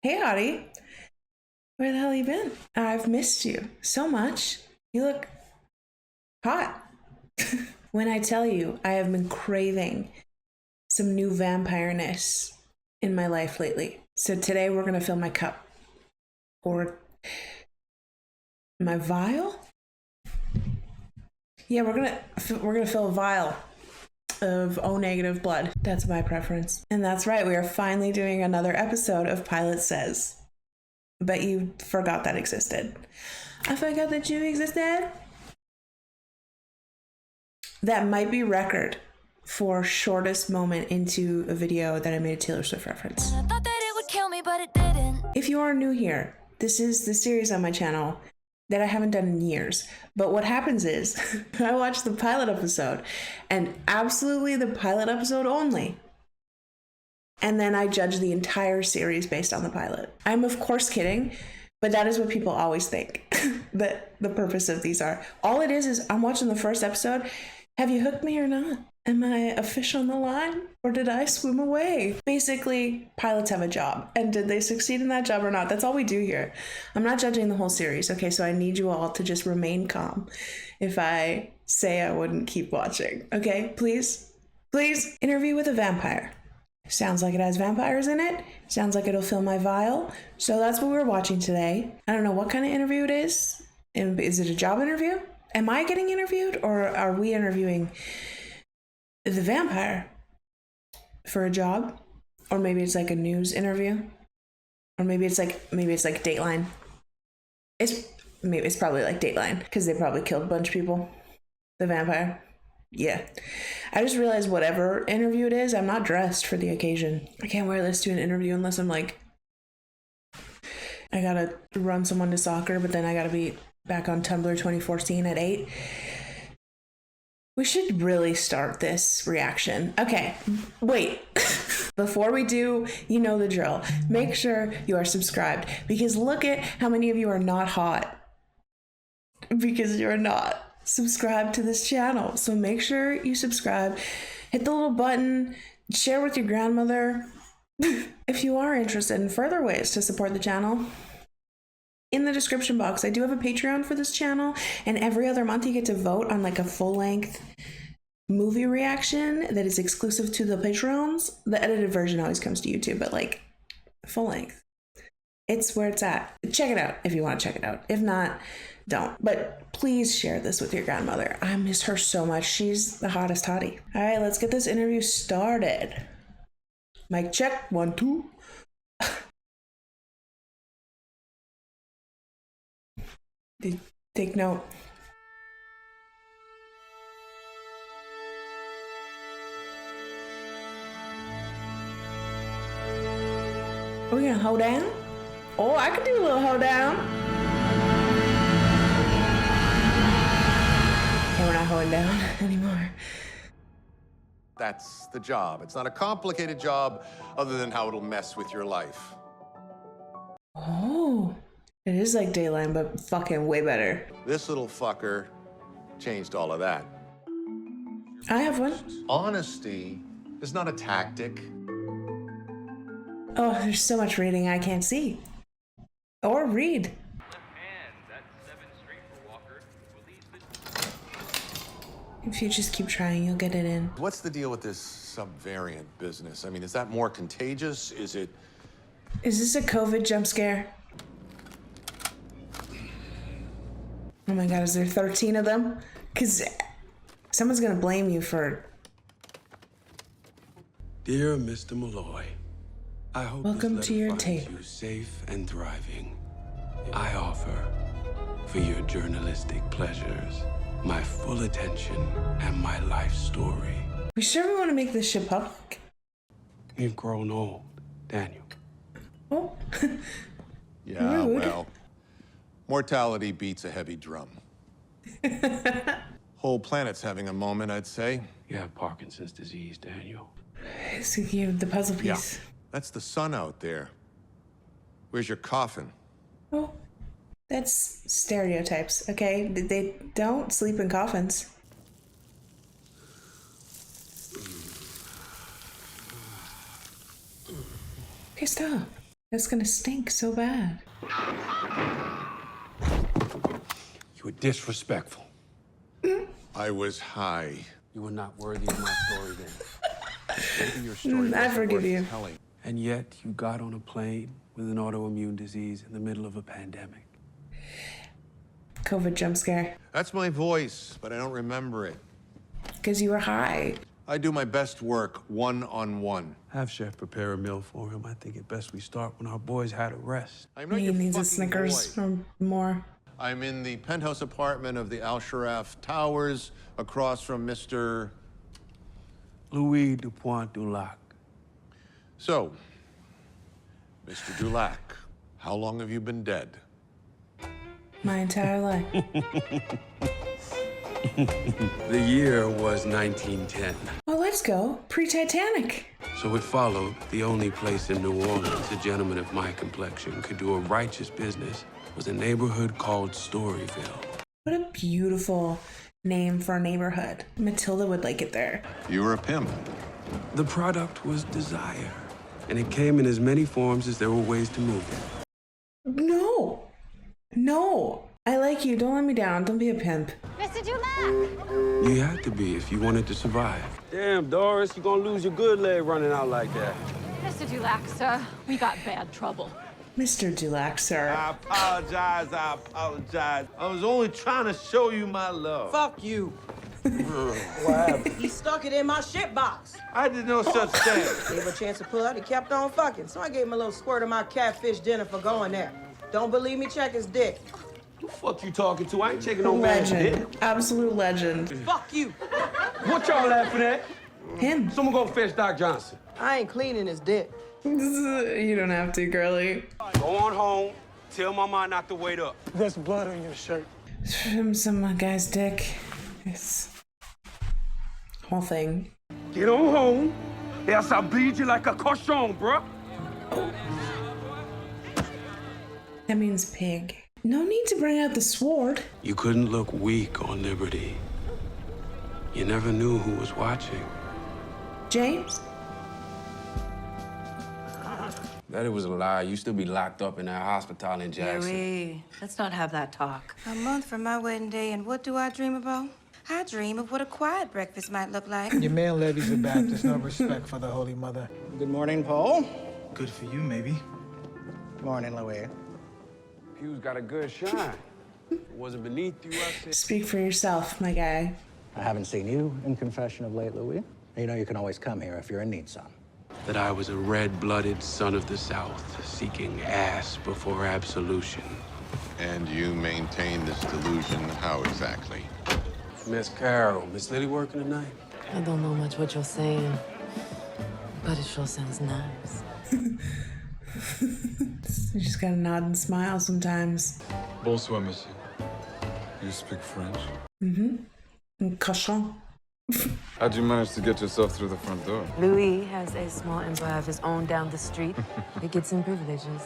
Hey, Audie. Where the hell you been? I've missed you so much. You look hot. When I tell you, I have been craving some new vampireness in my life lately. So today we're gonna fill my cup or my vial. Yeah, we're gonna fill a vial of O negative blood. That's my preference. And that's right, we are finally doing another episode of Pilot Says. Bet you forgot that existed. I forgot that you existed. That might be record for shortest moment into a video that I made a Taylor Swift reference. I thought that it would kill me, but it didn't. If you are new here, this is the series on my channel that I haven't done in years. But what happens is I watch the pilot episode and absolutely the pilot episode only. And then I judge the entire series based on the pilot. I'm of course kidding, but that is what people always think that the purpose of these are. All it is I'm watching the first episode. Have you hooked me or not? Am I a fish on the line or did I swim away? Basically, pilots have a job, and did they succeed in that job or not? That's all we do here. I'm not judging the whole series, okay? So I need you all to just remain calm if I say I wouldn't keep watching, okay? Please, please. Interview with a vampire. Sounds like it has vampires in it. Sounds like it'll fill my vial. So that's what we're watching today. I don't know what kind of interview it is. Is it a job interview? Am I getting interviewed, or are we interviewing the vampire for a job? Or maybe it's like a news interview, or maybe it's like Dateline. It's probably like Dateline because they probably killed a bunch of people. The vampire. Yeah. I just realized whatever interview it is, I'm not dressed for the occasion. I can't wear this to an interview unless I'm like, I gotta run someone to soccer, but then I gotta be back on Tumblr 2014 at 8. We should really start this reaction. Okay, wait. Before we do, you know the drill. Make sure you are subscribed, because look at how many of you are not hot. Because you're not subscribed to this channel. So make sure you subscribe, hit the little button, share with your grandmother. If you are interested in further ways to support the channel, in the description box, I do have a Patreon for this channel, and every other month you get to vote on like a full-length movie reaction that is exclusive to the Patreons. The edited version always comes to YouTube, but like full-length, it's where it's at. Check it out if you want to check it out. If not, don't. But please share this with your grandmother. I miss her so much. She's the hottest hottie. All right, let's get this interview started. Mic check, 1, 2. Take note. Are we gonna hold down? Oh, I could do a little hold down. Okay, we're not holding down anymore. That's the job. It's not a complicated job other than how it'll mess with your life. Oh, it is like Dayline, but fucking way better. This little fucker changed all of that. I have one. Honesty is not a tactic. Oh, there's so much reading I can't see. Or read. Left hand, that's 7 straight for Walker. Will these If you just keep trying, you'll get it in. What's the deal with this subvariant business? I mean, is that more contagious? Is it... Is this a COVID jump scare? Oh my god, is there 13 of them? Because someone's gonna blame you for... Dear Mr. Malloy, I hope Welcome this to letter your finds tape. you safe and thriving. I offer, for your journalistic pleasures, my full attention and my life story. We sure we want to make this shit public? You've grown old, Daniel. Oh. Yeah, Rude. well, mortality beats a heavy drum. Whole planet's having a moment, I'd say. You have Parkinson's disease, Daniel. So you the puzzle piece. Yeah, that's the sun out there. Where's your coffin? Oh, that's stereotypes, okay? They don't sleep in coffins. Okay, stop. That's gonna stink so bad. You were disrespectful. I was high. You were not worthy of my story then. Maybe your story I wasn't forgive worth you. telling. And yet, you got on a plane with an autoimmune disease in the middle of a pandemic. COVID jump scare. That's my voice, but I don't remember it. Because you were high. I do my best work one-on-one. Have Chef prepare a meal for him. I think it best we start when our boys had a rest. I'm not He your needs a fucking Snickers boy. or more. I'm in the penthouse apartment of the Al Sharaf Towers across from Mr. Louis Dupont Dulac. So, Mr. Dulac, how long have you been dead? My entire life. The year was 1910. Well, let's go. Pre-Titanic. So it followed the only place in New Orleans a gentleman of my complexion could do a righteous business was a neighborhood called Storyville. What a beautiful name for a neighborhood. Matilda would like it there. You were a pimp. The product was desire, and it came in as many forms as there were ways to move it. No. No. I like you. Don't let me down. Don't be a pimp. Mr. Dulac! You had to be if you wanted to survive. Damn, Doris, you're gonna lose your good leg running out like that. Mr. Dulac, sir, we got bad trouble. Mr. Dulac, sir. I apologize. I was only trying to show you my love. Fuck you. He stuck it in my shit box. I did no such thing. Gave a chance to pull out, he kept on fucking. So I gave him a little squirt of my catfish dinner for going there. Don't believe me? Check his dick. Who the fuck you talking to? I ain't taking no man's dick. Legend. Absolute legend. Fuck you. What y'all laughing at? Him. Someone go fetch Doc Johnson. I ain't cleaning his dick. You don't have to, girly. Go on home. Tell Mama not to wait up. There's blood on your shirt. From some guy's dick. It's whole thing. Get on home, else I'll bleed you like a cochon, bruh. That means pig. No need to bring out the sword. You couldn't look weak on liberty. You never knew who was watching. James? That it was a lie. You still be locked up in that hospital in Jackson. Harry, let's not have that talk. A month from my wedding day, and what do I dream about? I dream of what a quiet breakfast might look like. Your man levies a Baptist, no respect for the Holy Mother. Good morning, Paul. Good for you, maybe. Morning, Louis. Pew's got a good shine. It wasn't beneath you, I said. Speak for yourself, my guy. I haven't seen you in confession of late, Louis. You know you can always come here if you're in need, son. That I was a red-blooded son of the South, seeking ass before absolution. And you maintain this delusion how exactly? Miss Carol, Miss Lily working tonight? I don't know much what you're saying, but it sure sounds nice. You just gotta nod and smile sometimes. Bonsoir, monsieur. You speak French? And cochon. How'd you manage to get yourself through the front door? Louis has a small empire of his own down the street. It gets him privileges.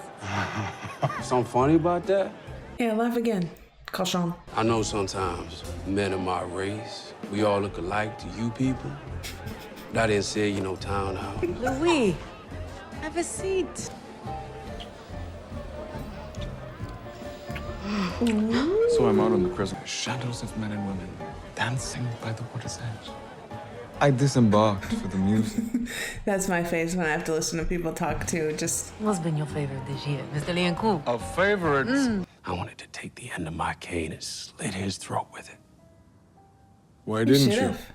Something funny about that? Yeah, laugh again. Cochon. I know sometimes men of my race, we all look alike to you people. But I didn't say you no townhouse. Louis, have a seat. So I'm out on the crest. Shadows of men and women dancing by the water's edge. I disembarked for the music. That's my face when I have to listen to people talk too. Just What's been your favorite this year, Mr. Liancourt? A favorite. I wanted to take the end of my cane and slit his throat with it. Why didn't you? should've.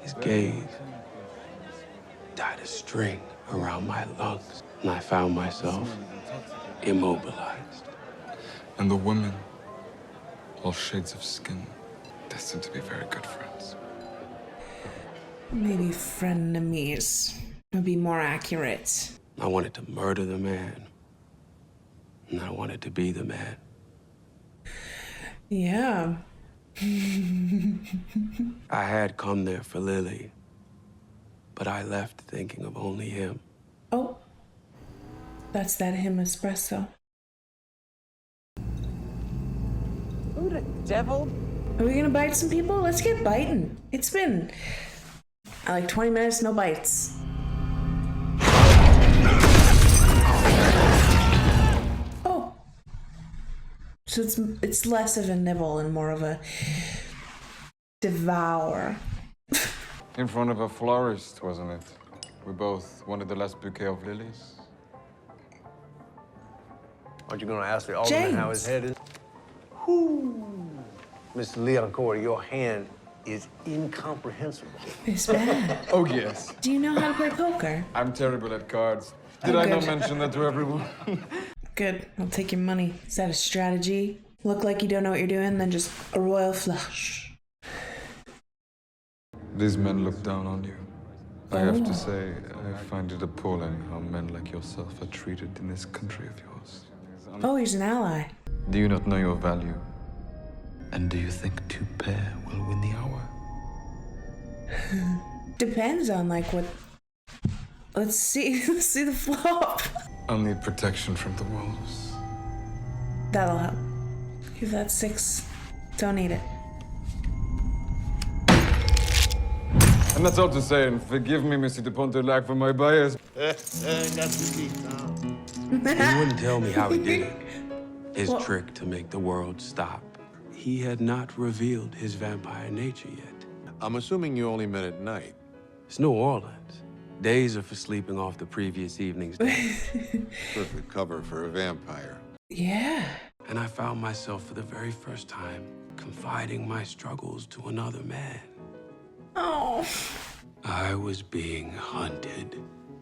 His gaze tied a string around my lungs, and I found myself immobilized. And the women, all shades of skin, destined to be very good friends. Maybe frenemies would be more accurate. I wanted to murder the man, and I wanted to be the man. Yeah. I had come there for Lily, but I left thinking of only him. Oh. That's that him espresso. Who the devil? Are we gonna bite some people? Let's get biting. It's been like 20 minutes, no bites. So it's less of a nibble and more of a devour. In front of a florist, wasn't it? We both wanted the last bouquet of lilies. Aren't you gonna ask the alderman how his head is? Whoo! Mr. Leoncourt, your hand is incomprehensible. It's bad. Oh, yes. Do you know how to play poker? I'm terrible at cards. Did I not good. mention that to everyone? Good. I'll take your money. Is that a strategy? Look like you don't know what you're doing, then just a royal flush. These men look down on you. I have to say, I find it appalling how men like yourself are treated in this country of yours. Oh, he's an ally. Do you not know your value? And do you think two pair will win the hour? Depends on like what. Let's see. Let's see the flop. I'll need protection from the wolves. That'll help. Give that 6. Don't need it. And that's all to say, and forgive me, Monsieur de Pontelac, for my bias. He wouldn't tell me how he did it. His trick to make the world stop. He had not revealed his vampire nature yet. I'm assuming you only met at night. It's New Orleans. Days are for sleeping off the previous evening's day. Perfect cover for a vampire. Yeah. And I found myself for the very first time confiding my struggles to another man. Oh. I was being hunted.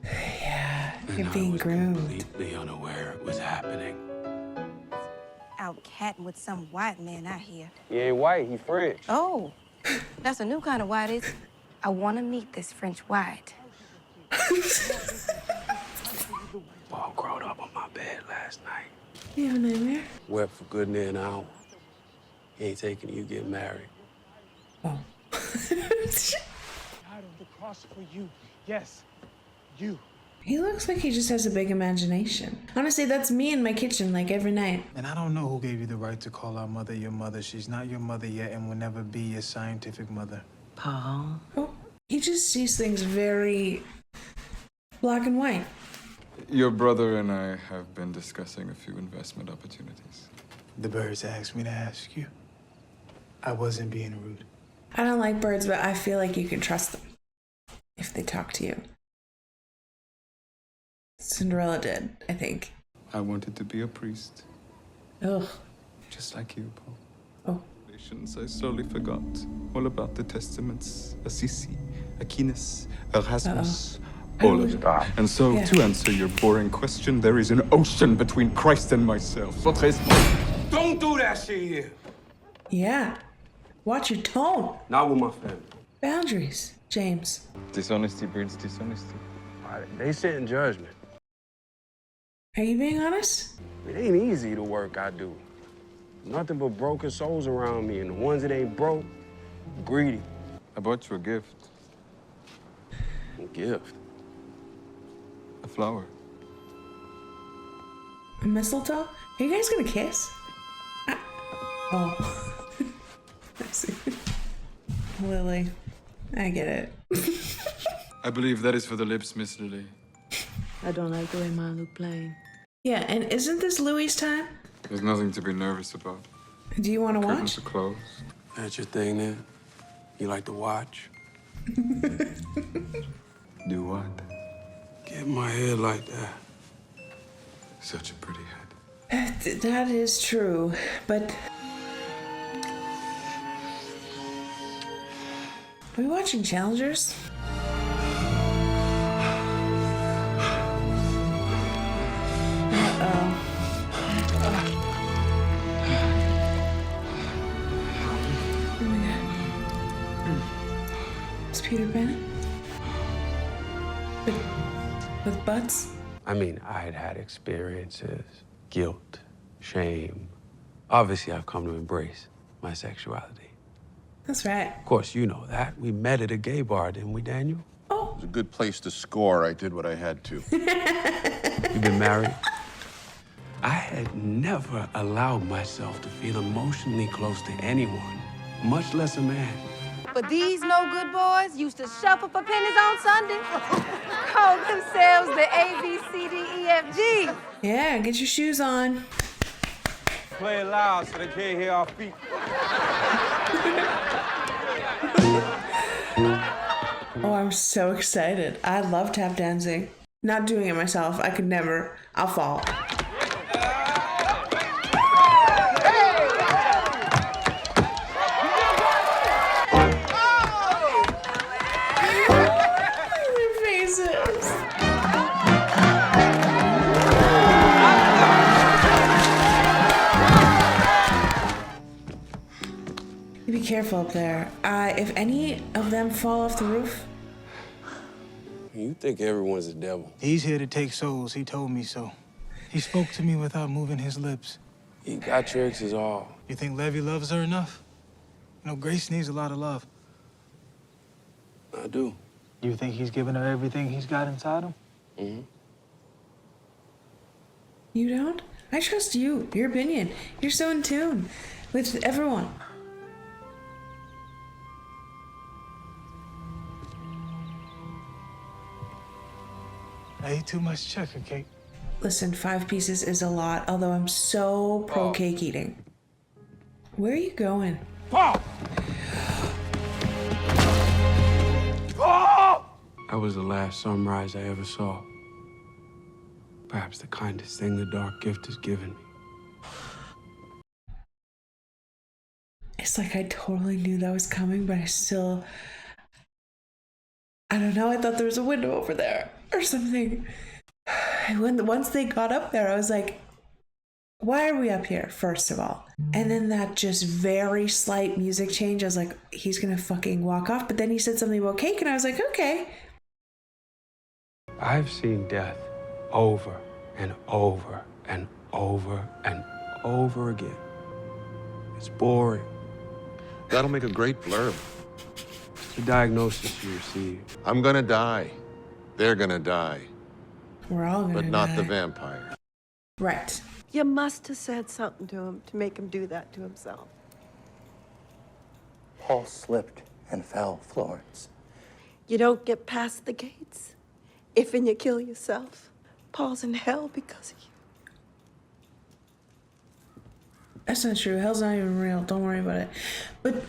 Yeah, And you're being I was groomed. completely unaware it was happening. Out catting with some white man, I hear. He ain't white, he French. Oh, that's a new kind of white, is it? I want to meet this French white. All grown up on my bed last night. You have a nightmare? Wept for good near an hour. He ain't taking you get married. Oh. Died on the cross for you. Yes, you. He looks like he just has a big imagination. Honestly, that's me in my kitchen, like, every night. And I don't know who gave you the right to call our mother your mother. She's not your mother yet and will never be your scientific mother. Paul. Oh, he just sees things very black and white. Your brother and I have been discussing a few investment opportunities. The birds asked me to ask you. I wasn't being rude. I don't like birds, but I feel like you can trust them if they talk to you. Cinderella did, I think. I wanted to be a priest. Ugh. Just like you, Paul. Oh. I slowly forgot all about the testaments, Assisi, Aquinas, Erasmus, all of it. And so, to answer your boring question, there is an ocean between Christ and myself. Don't do that shit here. Yeah. Watch your tone. Not with my family. Boundaries, James. Dishonesty breeds dishonesty. They sit in judgment. Are you being honest? It ain't easy the work I do. Nothing but broken souls around me, and the ones that ain't broke, greedy. I bought you a gift. A gift? A flower. A mistletoe? Are you guys gonna kiss? Oh. I see. Lily. I get it. I believe that is for the lips, Miss Lily. I don't like the way mine look plain. Yeah, and isn't this Louis' time? There's nothing to be nervous about. Do you want to Curtains watch? are closed. That's your thing then? You like to watch? Do what? Get my head like that. Such a pretty head. That is true, but... Are we watching Challengers? Uh-oh. Oh my god. It's Peter Pan? With butts? I mean, I had had experiences, guilt, shame. Obviously, I've come to embrace my sexuality. That's right. Of course, you know that. We met at a gay bar, didn't we, Daniel? It was a good place to score. I did what I had to. You've been married? I had never allowed myself to feel emotionally close to anyone, much less a man. But these no-good boys used to shuffle for pennies on Sunday. Call themselves the A, B, C, D, E, F, G. Yeah, get your shoes on. play it loud so they can't hear our feet. Oh, I'm so excited. I love tap dancing. Not doing it myself. I could never. I'll fall. Their faces. You be careful up there. If any of them fall off the roof. You think everyone's a devil. He's here to take souls. He told me so. He spoke to me without moving his lips. He got tricks is all. You think Levy loves her enough? You know, Grace needs a lot of love. I do. You think he's giving her everything he's got inside him? Mm-hmm. You don't? I trust you. Your opinion. You're so in tune with everyone. I ate too much checker cake. Listen, 5 pieces is a lot, although I'm so pro cake eating. Where are you going? Paul! Oh! That was the last sunrise I ever saw. Perhaps the kindest thing the dark gift has given me. It's like I totally knew that was coming, but I don't know, I thought there was a window over there or something. Once they got up there, I was like, why are we up here, first of all? And then that just very slight music change, I was like, he's gonna fucking walk off. But then he said something about cake, and I was like, okay. I've seen death over and over and over and over again. It's boring. That'll make a great blurb. The diagnosis you received. I'm gonna die. They're gonna die. We're all gonna die. But not the vampire. Right. You must have said something to him to make him do that to himself. Paul slipped and fell, Florence. You don't get past the gates. If and you kill yourself, Paul's in hell because of you. That's not true. Hell's not even real. Don't worry about it. But,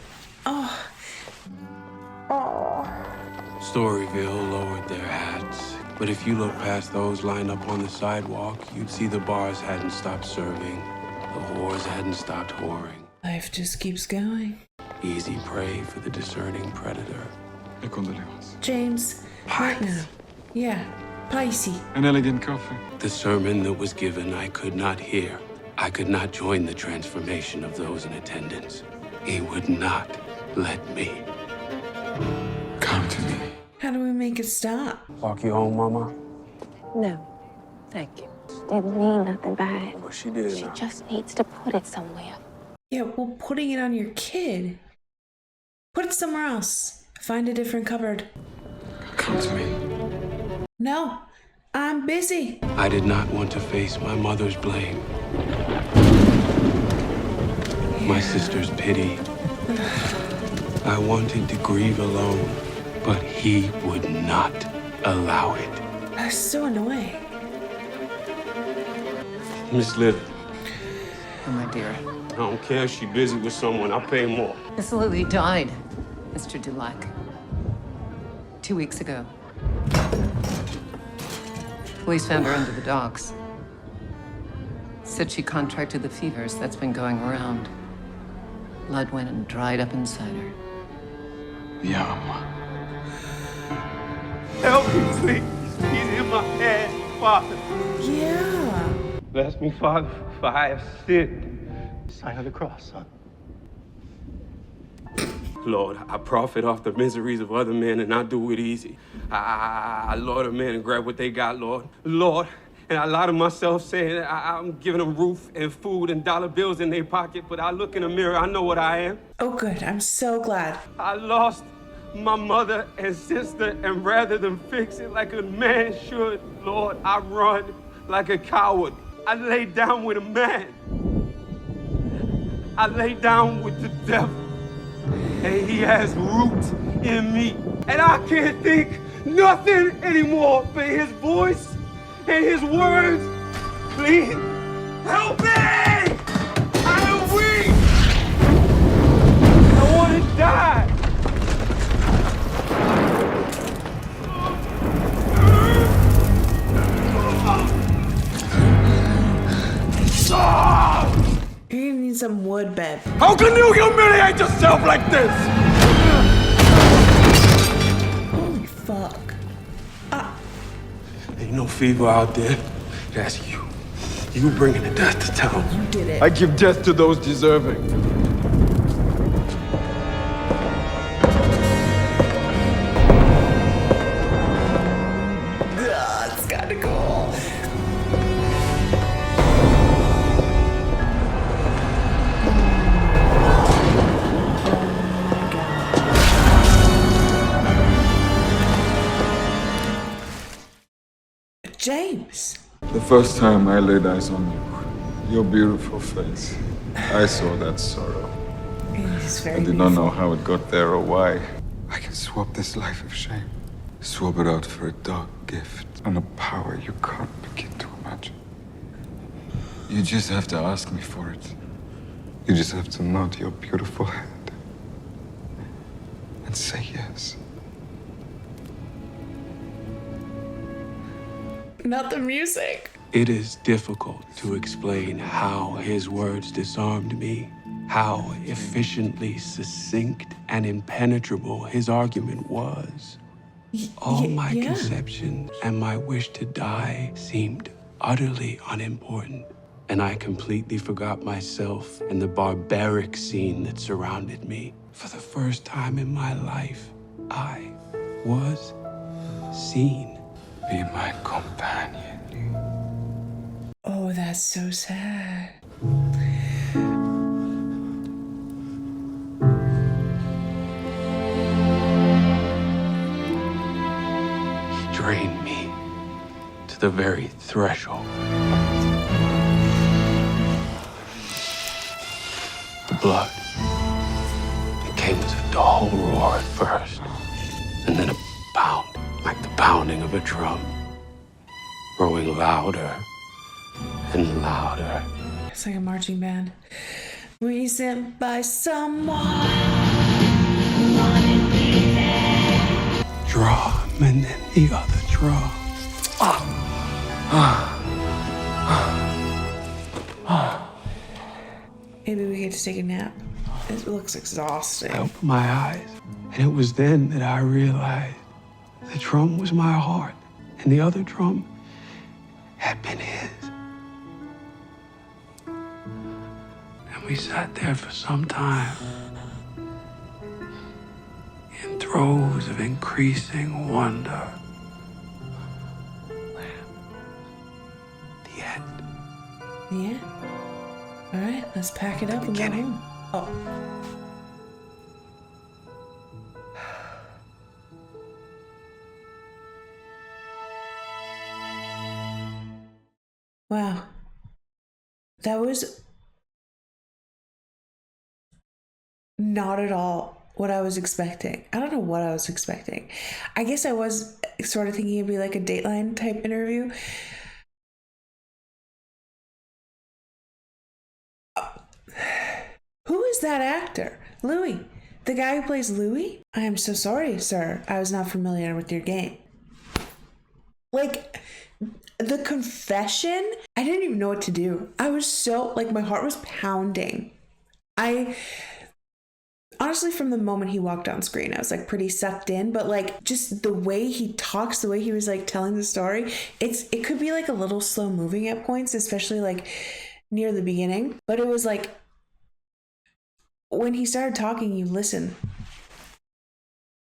Storyville lowered their hats. But if you look past those lined up on the sidewalk, you'd see the bars hadn't stopped serving. The whores hadn't stopped whoring. Life just keeps going. Easy prey for the discerning predator. E condoleances. James, right now. Yeah, Pisces. An elegant coffee. The sermon that was given I could not hear. I could not join the transformation of those in attendance. He would not let me. Come to me. How do we make it stop? Walk you home, Mama? No, thank you. Didn't mean nothing by it. Well, she did. She just needs to put it somewhere. Yeah, well, putting it on your kid. Put it somewhere else. Find a different cupboard. Come to me. No, I'm busy. I did not want to face my mother's blame. My sister's pity. I wanted to grieve alone, but he would not allow it. That's so annoying. Miss Lily. Oh, my dear. I don't care if she's busy with someone. I'll pay more. Miss Lily died, Mr. Dulac. 2 weeks ago. Police found her under the docks. Said she contracted the fevers that's been going around. Blood went and dried up inside her. Yum. Help me, please. He's in my head, Father. Yeah. Bless me, Father, for I have sinned. Sign of the cross, son. Lord, I profit off the miseries of other men and I do it easy. I lure them in and grab what they got, Lord. Lord, and I lie to myself saying I'm giving them roof and food and dollar bills in their pocket, but I look in the mirror, I know what I am. Oh, good. I'm so glad. I lost my mother and sister, and rather than fix it like a man should, Lord, I run like a coward. I lay down with a man. I lay down with the devil. And he has root in me. And I can't think nothing anymore but his voice and his words. Please, help me! some wood, babe. How can you humiliate yourself like this? Holy fuck. Ain't no fever out there. That's you. You bringing the death to town. You did it. I give death to those deserving. It's kinda cool. James. The first time I laid eyes on you, your beautiful face, I saw that sorrow. He's very I did not know how it got there or why. I can swap this life of shame, swap it out for a dark gift and a power you can't begin to imagine. You just have to ask me for it. You just have to nod your beautiful head and say yes. Not the music. It is difficult to explain how his words disarmed me, how efficiently succinct and impenetrable his argument was. All my conceptions and my wish to die seemed utterly unimportant, and I completely forgot myself and the barbaric scene that surrounded me. For the first time in my life, I was seen. Be my companion. Oh, that's so sad. He drained me to the very threshold. The blood. It came as a dull roar at first, and then a pound, like the pounding of a drum, growing louder and louder. It's like a marching band. We sent by someone. Drum and then the other drum. Maybe we get to take a nap. It looks exhausting. I opened my eyes, and it was then that I realized the drum was my heart, and the other drum had been his. And we sat there for some time in throes of increasing wonder. The end. Yeah? All right, let's pack it up and go home. Oh. Wow. That was not at all what I was expecting. I don't know what I was expecting. I guess I was sort of thinking it'd be like a Dateline type interview. Who is that actor? Louis. The guy who plays Louis? I am so sorry, sir. I was not familiar with your game. Like, the confession, I didn't even know what to do. I was so, like, my heart was pounding. Honestly, from the moment he walked on screen, I was, like, pretty sucked in. But, like, just the way he talks, the way he was, like, telling the story, it could be, like, a little slow moving at points, especially, like, near the beginning. But it was, like, when he started talking, you listen.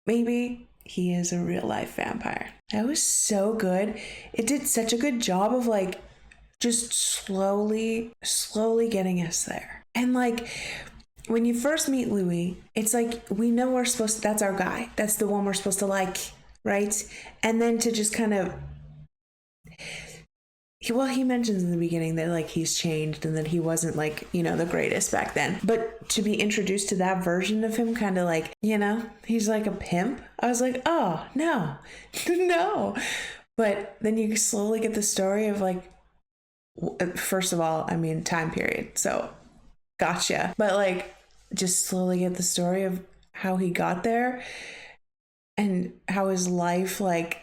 Maybe he is a real life vampire. That was so good. It did such a good job of like just slowly getting us there. And like when you first meet Louis, it's like we know that's our guy. That's the one we're supposed to like, right? And then to just kind of he mentions in the beginning that like he's changed and that he wasn't like, you know, the greatest back then. But to be introduced to that version of him, kind of like, you know, he's like a pimp. I was like, oh, no, no. But then you slowly get the story of like, first of all, I mean, time period. So gotcha. But like, just slowly get the story of how he got there and how his life like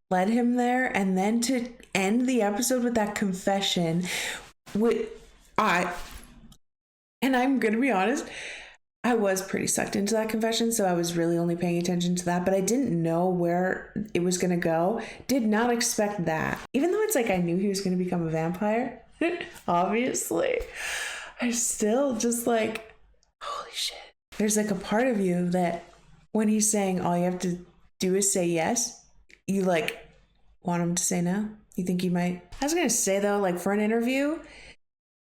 led him there, and then to end the episode with that confession. And I'm gonna be honest, I was pretty sucked into that confession, so I was really only paying attention to that, but I didn't know where it was gonna go. Did not expect that. Even though it's like I knew he was gonna become a vampire, obviously, I still just like, holy shit. There's like a part of you that when he's saying all you have to do is say yes, you like want him to say no. You think you might. I was gonna say though, like for an interview,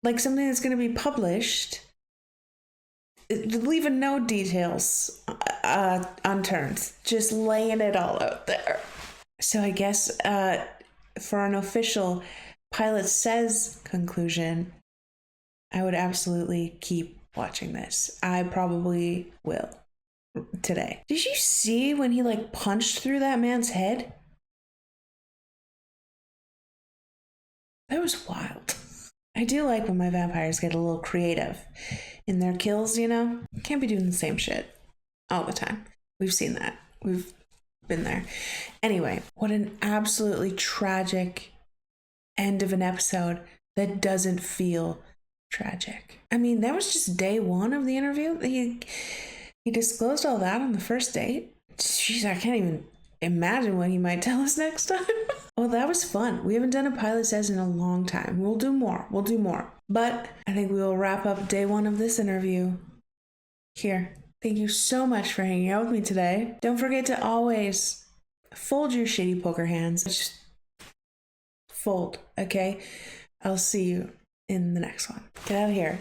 like something that's gonna be published, leaving no details unturned, just laying it all out there. So I guess for an official pilot says conclusion, I would absolutely keep watching this. I probably will today. Did you see when he like punched through that man's head? That was wild. I do like when my vampires get a little creative in their kills, you know? Can't be doing the same shit all the time. We've seen that. We've been there. Anyway, what an absolutely tragic end of an episode that doesn't feel tragic. I mean, that was just day one of the interview. He disclosed all that on the first date. Jeez, I can't even imagine what he might tell us next time. Well, that was fun. We haven't done a pilot says in a long time. We'll do more. But I think we will wrap up day one of this interview here. Thank you so much for hanging out with me today. Don't forget to always fold your shitty poker hands. Just fold, okay? I'll see you in the next one. Get out of here.